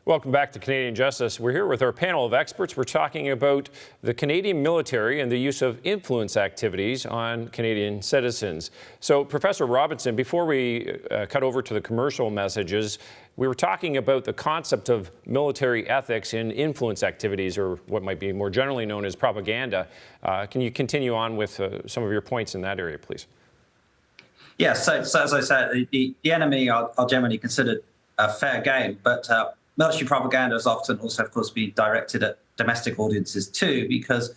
Welcome back to Canadian Justice. We're here with our panel of experts. We're talking about the Canadian military and the use of influence activities on Canadian citizens. So, Professor Robinson, before we cut over to the commercial messages, we were talking about the concept of military ethics in influence activities, or what might be more generally known as propaganda. Can you continue on with some of your points in that area, please? Yes, so as I said, the enemy are generally considered a fair game, but military propaganda is often also, of course, being directed at domestic audiences too, because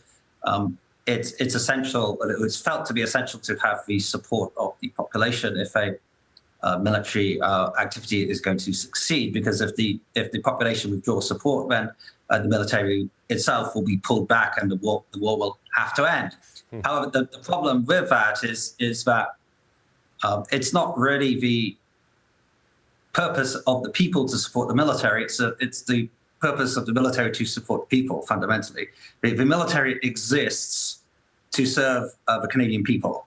it's essential, it's felt to be essential to have the support of the population if a military activity is going to succeed, because if the population withdraws support, then the military itself will be pulled back and the war will have to end. However, the problem with that is that it's not really the purpose of the people to support the military. It's the purpose of the military to support people, fundamentally. The military exists to serve the Canadian people,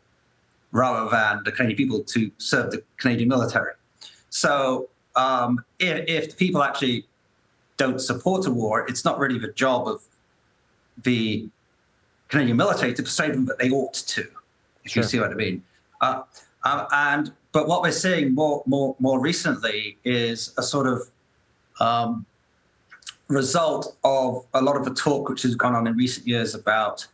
rather than the Canadian people to serve the Canadian military. So if the people actually don't support a war, it's not really the job of the Canadian military to persuade them that they ought to, if you see what I mean. But what we're seeing more recently is a sort of result of a lot of the talk which has gone on in recent years about,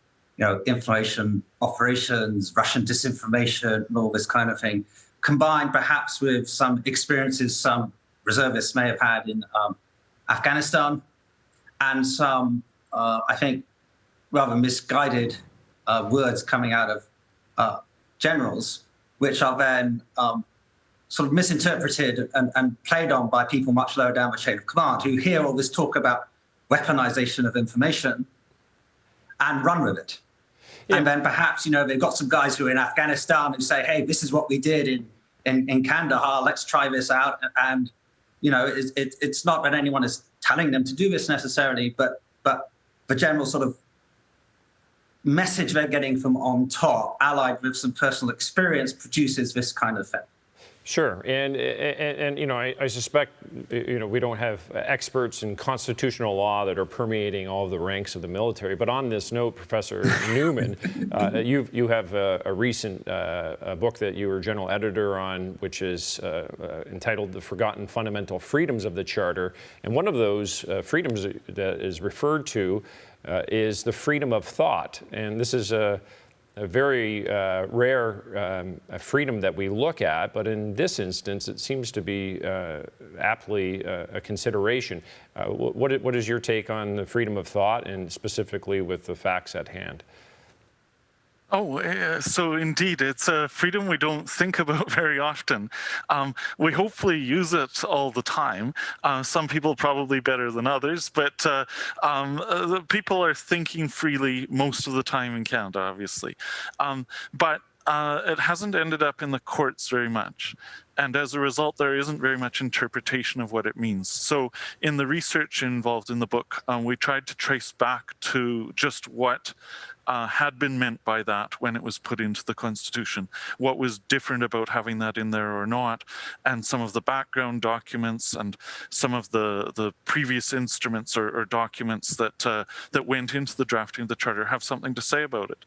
information operations, Russian disinformation, and all this kind of thing, combined perhaps with some experiences some reservists may have had in Afghanistan, and some, I think, rather misguided words coming out of generals, which are then sort of misinterpreted and played on by people much lower down the chain of command, who hear all this talk about weaponization of information and run with it. Yeah. And then perhaps, they've got some guys who are in Afghanistan who say, hey, this is what we did in Kandahar, let's try this out. And, it's not that anyone is telling them to do this necessarily, but the general sort of message they're getting from on top, allied with some personal experience, produces this kind of thing. Sure, and I suspect we don't have experts in constitutional law that are permeating all of the ranks of the military. But on this note, Professor Newman, you have a recent book that you were general editor on, which is entitled "The Forgotten Fundamental Freedoms of the Charter," and one of those freedoms that is referred to is the freedom of thought, and this is a very rare freedom that we look at, but in this instance, it seems to be aptly a consideration. What is your take on the freedom of thought, and specifically with the facts at hand? So indeed, it's a freedom we don't think about very often. We hopefully use it all the time. Some people probably better than others, but people are thinking freely most of the time in Canada, obviously. But it hasn't ended up in the courts very much. And as a result, there isn't very much interpretation of what it means. So in the research involved in the book, we tried to trace back to just what had been meant by that when it was put into the Constitution, what was different about having that in there or not, and some of the background documents and some of the previous instruments or documents that went into the drafting of the Charter have something to say about it.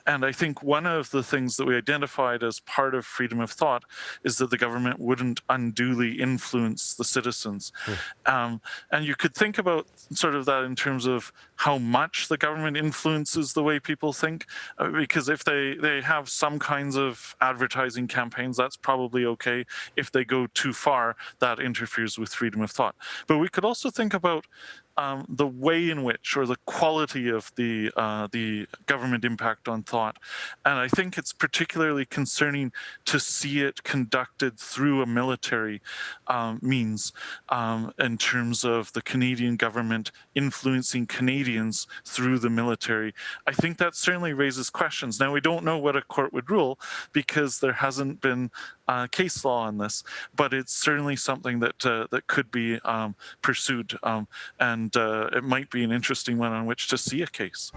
And I think one of the things that we identified as part of freedom of thought is that the government wouldn't unduly influence the citizens. And you could think about sort of that in terms of how much the government influences the way people think, because if they have some kinds of advertising campaigns, that's probably okay. If they go too far, that interferes with freedom of thought. But we could also think about the way in which, or the quality of the government impact on thought. And I think it's particularly concerning to see it conducted through a military means in terms of the Canadian government influencing Canadians through the military. I think that certainly raises questions. Now, we don't know what a court would rule because there hasn't been case law on this, but it's certainly something that that could be pursued, and it might be an interesting one on which to see a case.